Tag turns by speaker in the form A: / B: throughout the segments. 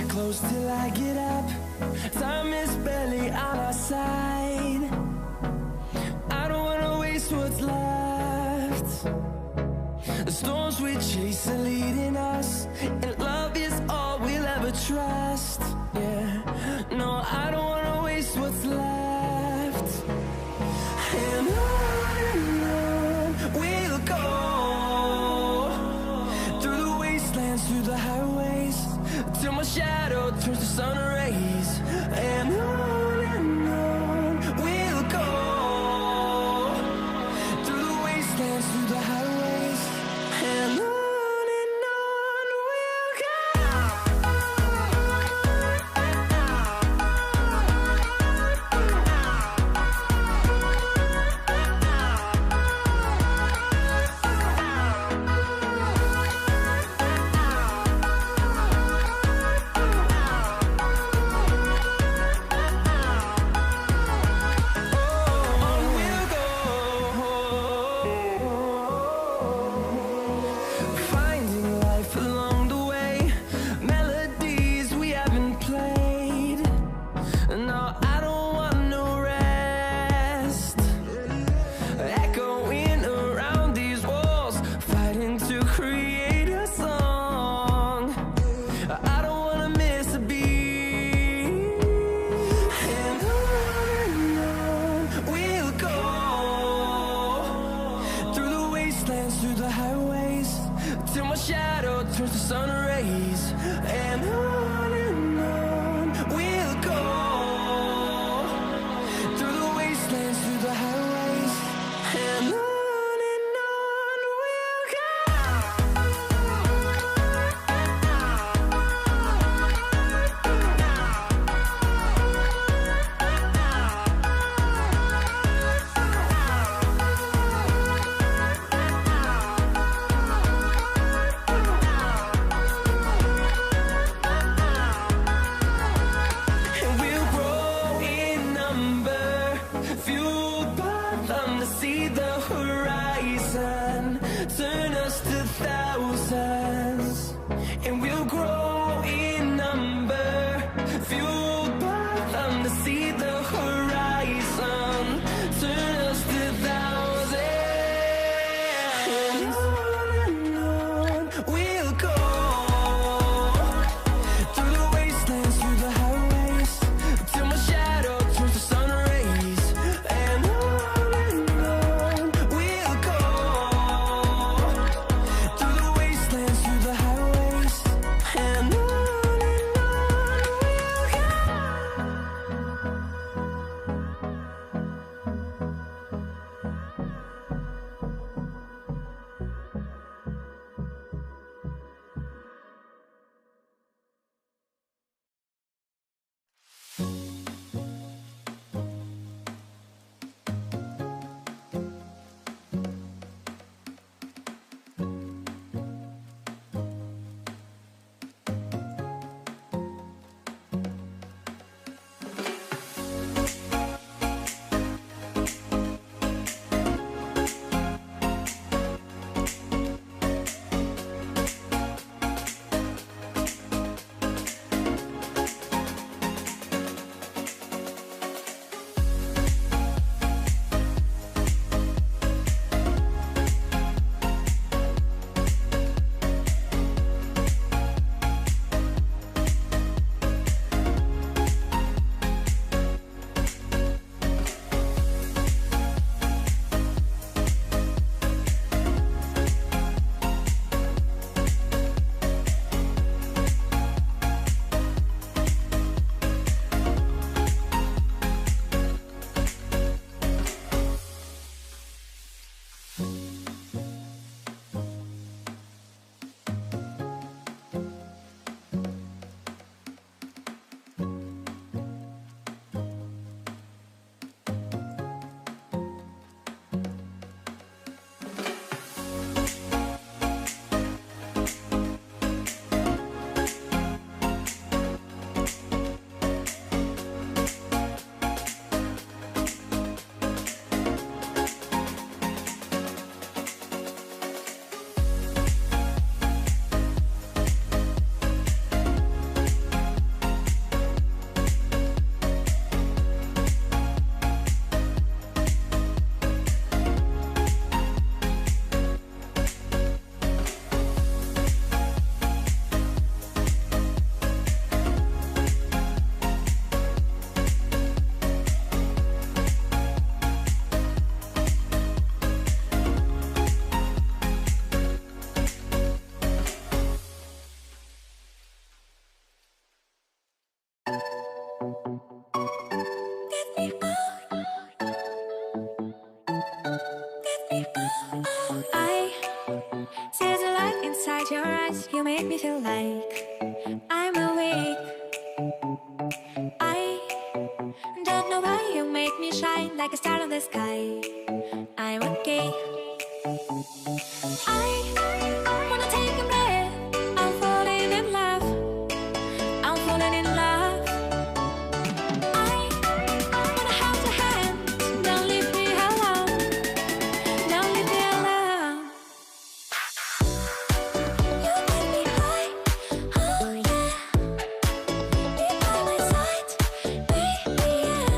A: Close till I get up. Time is barely on our side. I don't wanna waste what's left. The storms we chase are leading us, and love is all we'll ever trust. Yeah, no, I don't wanna waste what's left. And on we'll go, through the wastelands, through the highways, till my shadow turns to sun rays. And on we'll go, through the wastelands, through the highways, and on we'll go. Through the highways, till my shadow turns to sun rays. And on we'll go, through the wastelands, through the highways, and on we'll go.
B: eyes, you make me feel like I'm awake. I don't know why you make me shine like a star in the sky. I'm okay. I wanna take a breath. I'm falling in love. I'm falling in love. I wanna hold your hand. Don't leave me alone. Don't leave me alone. You make me high. Oh yeah. Be by my side, baby. Yeah.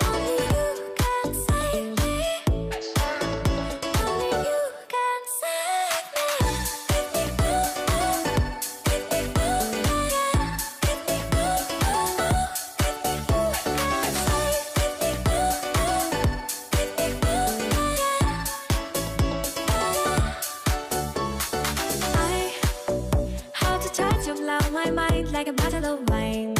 B: Only you can save me. Only you can save me. Give me ooh, give me ooh, yeah. Give me ooh, give me ooh, save. Give me ooh, yeah. I how to touch you blow my mind like a bottle of wine.